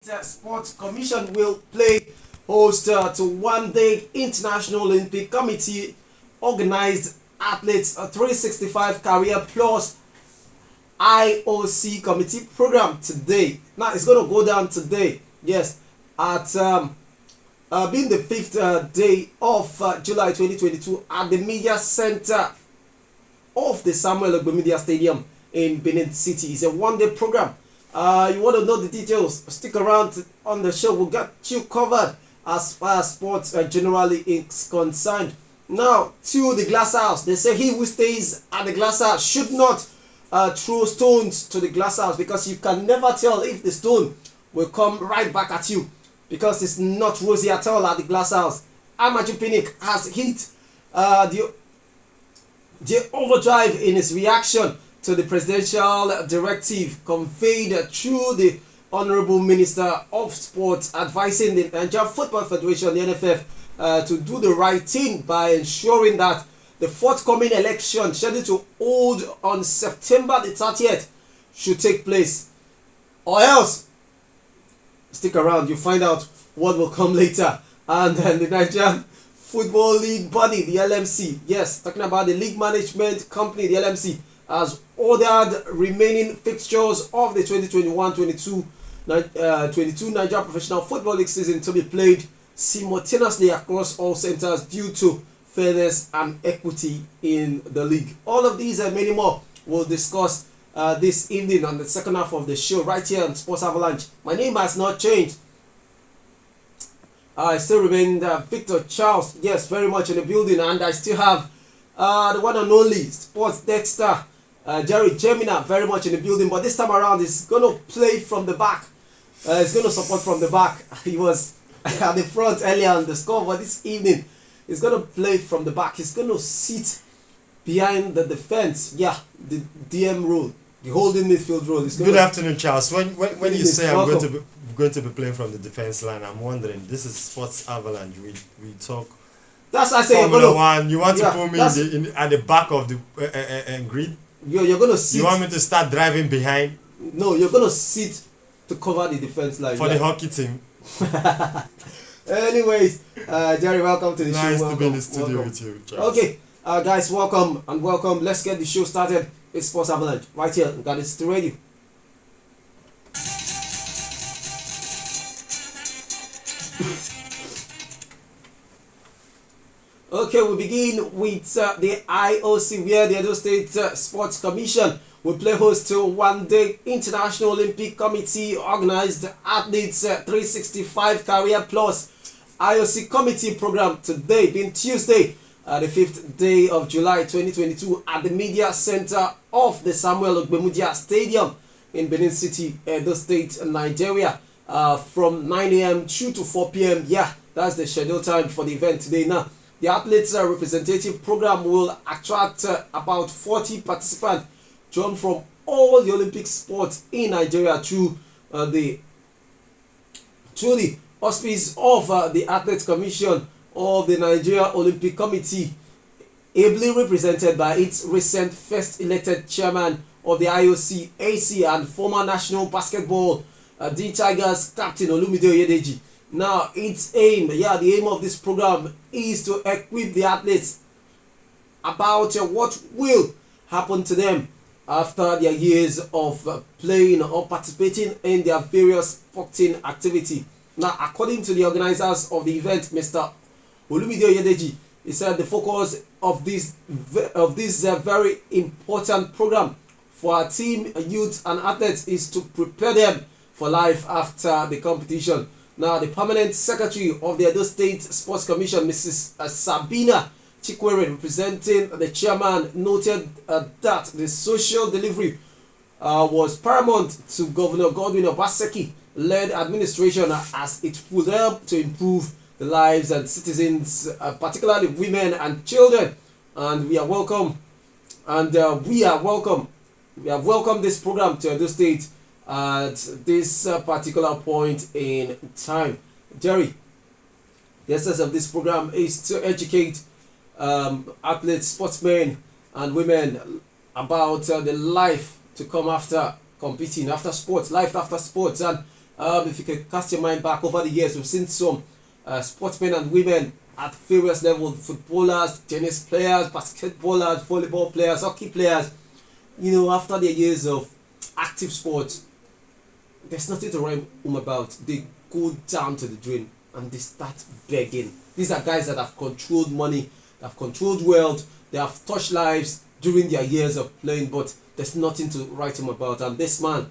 Sports Commission will play host to one-day International Olympic Committee organized athletes 365 Career Plus IOC committee program today. Now it's going to go down today. Yes, at being the fifth day of July 2022 at the media center of the Samuel Ogbe Media Stadium in Benin City. It's a one-day program. You want to know the details? Stick around on the show. We'll get you covered as far as sports generally is concerned. Now to the glass house. They say he who stays at the glass house should not throw stones to the glass house, because you can never tell if the stone will come right back at you, because it's not rosy at all at the glass house. Amaju Pinnick has hit the overdrive in his reaction to the presidential directive conveyed through the Honorable Minister of Sports, advising the Nigeria Football Federation, the NFF, to do the right thing by ensuring that the forthcoming election, scheduled to hold on September the 30th, should take place. Or else, stick around, you'll find out what will come later. And then the Nigerian Football League body, the LMC, yes, talking about the league management company, the LMC, has ordered remaining fixtures of the 2021-22 Nigeria Professional Football League season to be played simultaneously across all centers due to fairness and equity in the league. All of these and many more we'll discuss this evening on the second half of the show right here on Sports Avalanche. My name has not changed. I still remain Victor Charles, yes, very much in the building, and I still have the one and only Sports Dexter, Jerry Gemina, very much in the building, but this time around he's going to play from the back. He's going to support from the back. He was at the front earlier on the score, but this evening he's going to play from the back. He's going to sit behind the defense. Yeah, the DM role, the holding midfield role. Good afternoon, Charles. When you say I'm going to be playing from the defense line, I'm wondering, this is Sports Avalanche. We talk. That's I say Formula One. You want to put me at the back of the grid? You're going to sit. You want me to start driving behind? No, you're going to sit to cover the defense line for the hockey team. Anyways, Jerry, welcome to the show. Nice to be in the studio with you, Charles. Okay, guys, welcome and welcome. Let's get the show started. It's Sports Avalanche right here on Got It Radio. Okay, we begin with the IOC, where the Edo State Sports Commission will play host to one-day International Olympic Committee organized athletes 365 Career Plus IOC Committee program today, being Tuesday, the 5th day of July 2022, at the media center of the Samuel Ogbe Media Stadium in Benin City, Edo State, Nigeria, from 9 a.m. through to 4 p.m. Yeah, that's the scheduled time for the event today. Now, the athletes representative program will attract about 40 participants drawn from all the Olympic sports in Nigeria through the auspice of the Athletes Commission of the Nigeria Olympic Committee, ably represented by its recent first elected chairman of the IOC, AC, and former national basketball D Tigers captain Olumide Oyedeji. Now, its aim, the aim of this program is to equip the athletes about what will happen to them after their years of playing or participating in their various sporting activity. Now, according to the organizers of the event, Mr. Olumide Oyedeji, he said the focus of this very important program for our team, youth, and athletes is to prepare them for life after the competition. Now, the permanent secretary of the Edo State Sports Commission, Mrs. Sabina Chikwere, representing the chairman, noted that the social delivery was paramount to Governor Godwin Obaseki-led administration, as it would help to improve the lives and citizens, particularly women and children. And we have welcomed this program to Edo State at this particular point in time. Jerry, the essence of this program is to educate athletes, sportsmen, and women about the life to come after competing, after sports, life after sports, and If you can cast your mind back over the years, we've seen some sportsmen and women at various levels: footballers, tennis players, basketballers, volleyball players, hockey players. After their years of active sports, there's nothing to write home about. They go down to the drain and they start begging. These are guys that have controlled money, that have controlled wealth, they have touched lives during their years of playing, but there's nothing to write home about. And this man,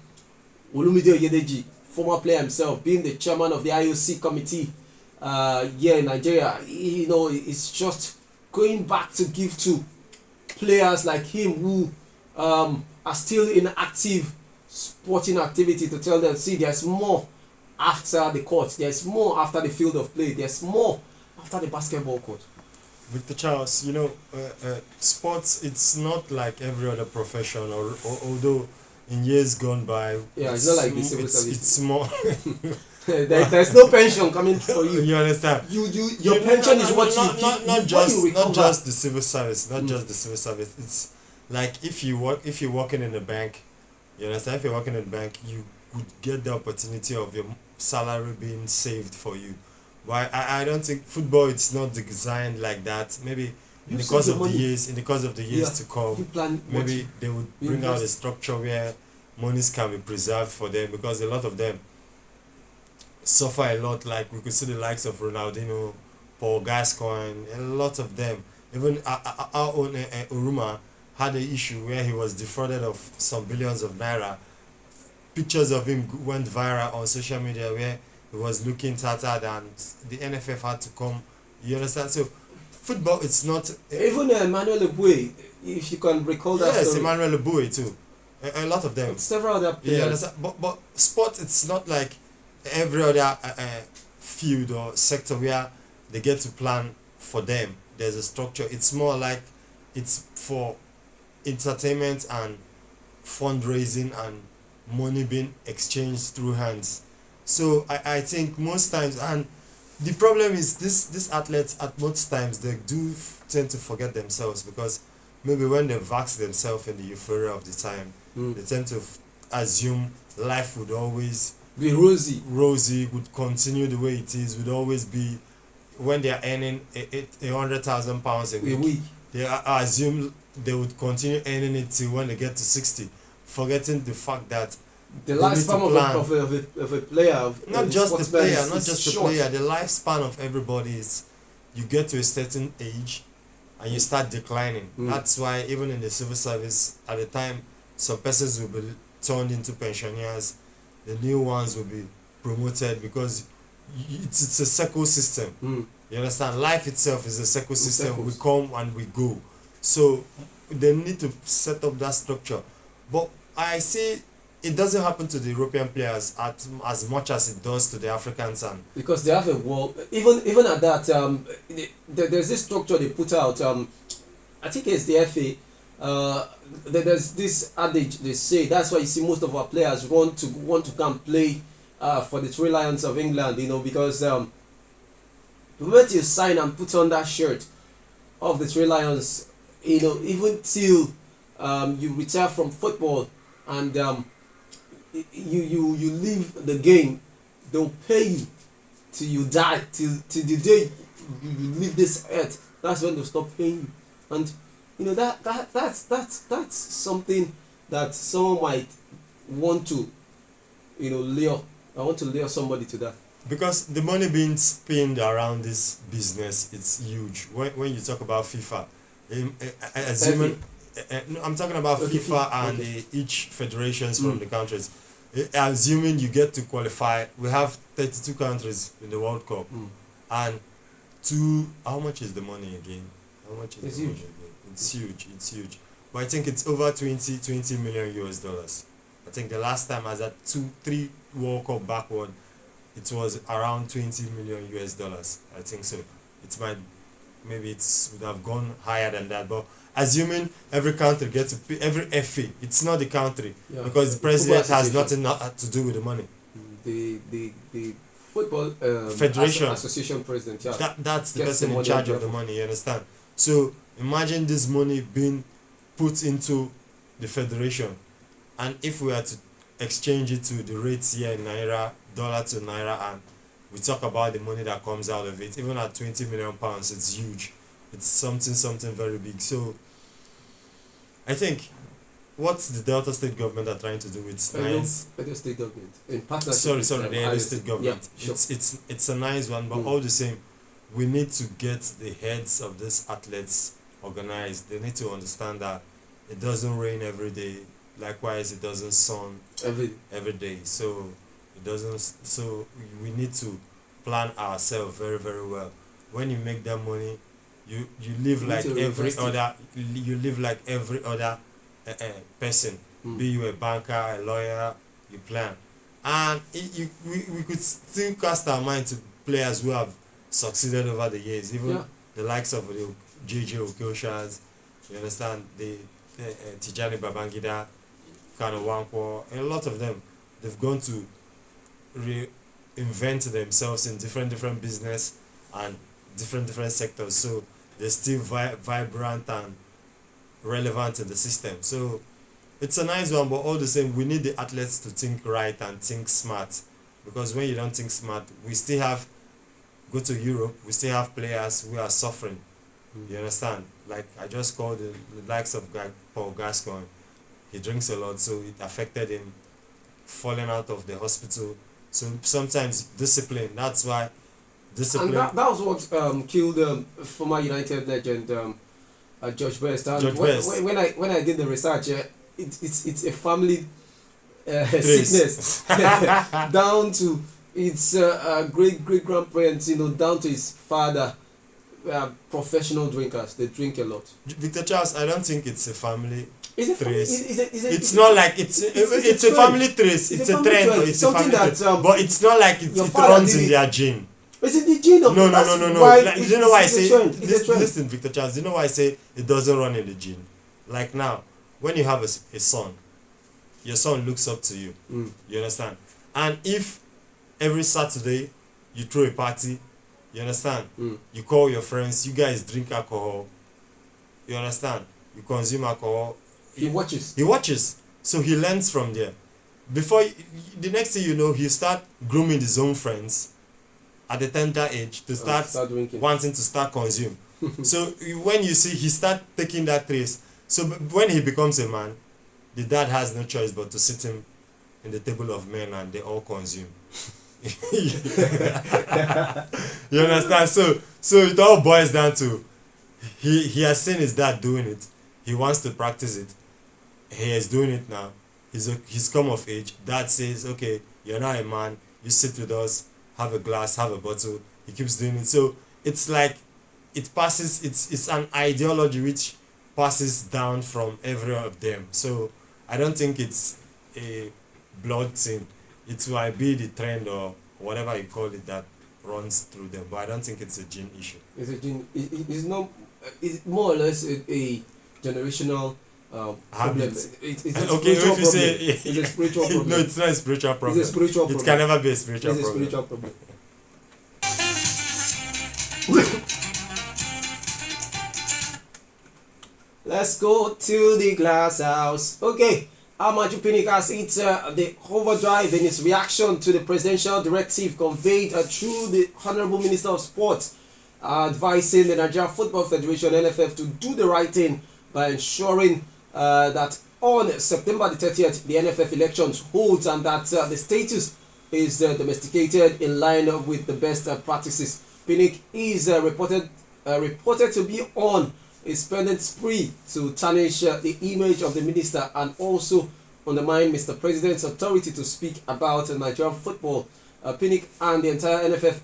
Olumide Oyedeji, former player himself, being the chairman of the IOC committee here in Nigeria, it's just going back to give to players like him who are still in active sporting activity, to tell them, see, there's more after the court, there's more after the field of play, there's more after the basketball court. Victor Charles, sports, it's not like every other profession, or although in years gone by, it's not like the civil service. It's more. There's no pension coming for you. You understand? Your pension is what not just the civil service, not just the civil service. It's like if you're working in a bank, you understand? If you're working in a bank, you would get the opportunity of your salary being saved for you. Why? I don't think football, it's not designed like that. Maybe in the course of the years to come, maybe they would bring out a structure where monies can be preserved for them, because a lot of them suffer a lot. Like we could see the likes of Ronaldinho, Paul Gascoigne, a lot of them. Even our own Uruma had an issue where he was defrauded of some billions of naira. Pictures of him went viral on social media where he was looking tattered and the NFF had to come. You understand? So football, it's not... Even Emmanuel Eboué, if you can recall that yes, story. Emmanuel Eboué too. A lot of them. Several other players. You understand? But sport, it's not like every other field or sector where they get to plan for them. There's a structure. It's more like it's for entertainment and fundraising and money being exchanged through hands. So I think most times, and the problem is these athletes at most times, they do tend to forget themselves, because maybe when they vax themselves in the euphoria of the time, they tend to assume life would always be rosy, would continue the way it is, would always be, when they are earning £100,000 a week, they assume they would continue earning it till when they get to 60, forgetting the fact that the lifespan of a player, not just the player, the lifespan of everybody is, you get to a certain age and you start declining. That's why even in the civil service, at the time, some persons will be turned into pensioners, the new ones will be promoted, because it's a circle system. You understand? Life itself is a circle system. We come and we go. So they need to set up that structure. But I see it doesn't happen to the European players as much as it does to the Africans, and because they have a wall. Even at that, there's this structure they put out. I think it's the FA. There's this adage they say, that's why you see most of our players want to come play for the Three Lions of England. Because the moment you sign and put on that shirt of the Three Lions, even till you retire from football and you leave the game, they'll pay you till you die, till the day you leave this earth. That's when they'll stop paying you. And that's something that someone might want to lure. I want to lure somebody to that, because the money being spent around this business, it's huge. When you talk about FIFA, assuming I'm talking about FIFA and each federations from the countries. Assuming you get to qualify, we have 32 countries in the World Cup, and how much is the money again? How much is it's the huge. money again? It's huge. But I think it's over 20 million US dollars. I think the last time I was at 2-3 World Cup backward, it was around 20 million US dollars. I think so. Maybe it would have gone higher than that, but assuming every country gets to pay, every FA, it's not the country, because the president has nothing to do with the money. The football federation association president, that's the person in charge of the money. You understand? So imagine this money being put into the federation, and if we are to exchange it to the rates here in Naira, dollar to naira, and we talk about the money that comes out of it. Even at 20 million pounds, it's huge. It's something very big. So I think what's the Delta State government are trying to do with nice. Edo State government in partnership. Sorry, with, the Edo State government. Yeah, sure. It's a nice one, but all the same, we need to get the heads of these athletes organized. They need to understand that it doesn't rain every day. Likewise, it doesn't sun every day. So it doesn't. So we need to plan ourselves very well. When you make that money, you live like every other. You live like every other person. Be you a banker, a lawyer, you plan, and we could still cast our mind to players who have succeeded over the years, even the likes of the JJ Okoshas, you understand, the Tijani Babangida, Kano Wankwo, a lot of them, they've gone to reinvent themselves in different business and different sectors, so they're still vibrant and relevant in the system. So it's a nice one, but all the same, we need the athletes to think right and think smart, because when you don't think smart, we still have, go to Europe, we still have players who are suffering. You understand? Like I just called the likes of Paul Gascoigne. He drinks a lot, so it affected him, falling out of the hospital. So sometimes discipline. That's why discipline. And that was what killed former United legend George Best. And when I did the research, it's a family sickness down to its great grandparents, down to his father. Professional drinkers, they drink a lot. Victor Charles, I don't think it's a family trace. It's not like it's a family trace. It's a trend. It's a family trace. But it's not like it runs in their gene. It's in the gene of no. Like, do you know why I say listen, Victor Charles? Do you know why I say it doesn't run in the gene? Like now, when you have a son, your son looks up to you. You understand? And if every Saturday you throw a party, you understand? You call your friends, you guys drink alcohol. You understand? You consume alcohol. He watches. So he learns from there. Before the next thing you know, he start grooming his own friends at the tender age to start wanting to start consume. So when you see he start taking that trace, so when he becomes a man, the dad has no choice but to sit him in the table of men and they all consume. You understand? So it all boils down to he has seen his dad doing it. He wants to practice it. He is doing it now. He's come of age. Dad says, okay, you're now a man. You sit with us, have a glass, have a bottle. He keeps doing it. So it's like it passes. It's an ideology which passes down from every one of them. So I don't think it's a blood thing. It might be the trend or whatever you call it that runs through them, but I don't think it's a gene issue. It's a gene. It's not. It's more or less a generational problem. It's a okay, spiritual if you problem. say It's a spiritual problem. No, it's not a spiritual problem. It's a spiritual problem. It can never be a spiritual problem. problem. It's a spiritual problem. Let's go to the glass house. Okay. Amaju Pinnick has hit the overdrive in his reaction to the presidential directive conveyed through the Honorable Minister of Sports, advising the Nigeria Football Federation (NFF) to do the right thing by ensuring that on September the 30th the NFF elections holds and that the status is domesticated in line with the best practices. Pinnick is reported to be on a spending spree to tarnish the image of the minister and also undermine Mr. President's authority to speak about Nigerian football. Pinnick and the entire NFF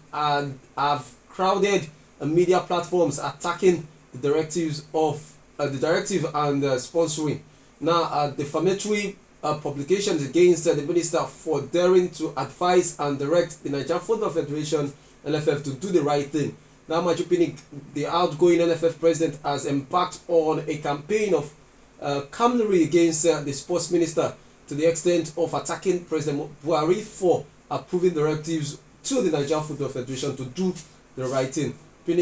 have crowded media platforms attacking the directives of the directive and sponsoring. Now, defamatory publications against the minister for daring to advise and direct the Nigerian Football Federation (NFF) to do the right thing. Now, Amaju Pinnick, the outgoing NFF president, has embarked on a campaign of calumny against the sports minister to the extent of attacking President Buhari for approving directives to the Nigerian Football Federation to do the right thing.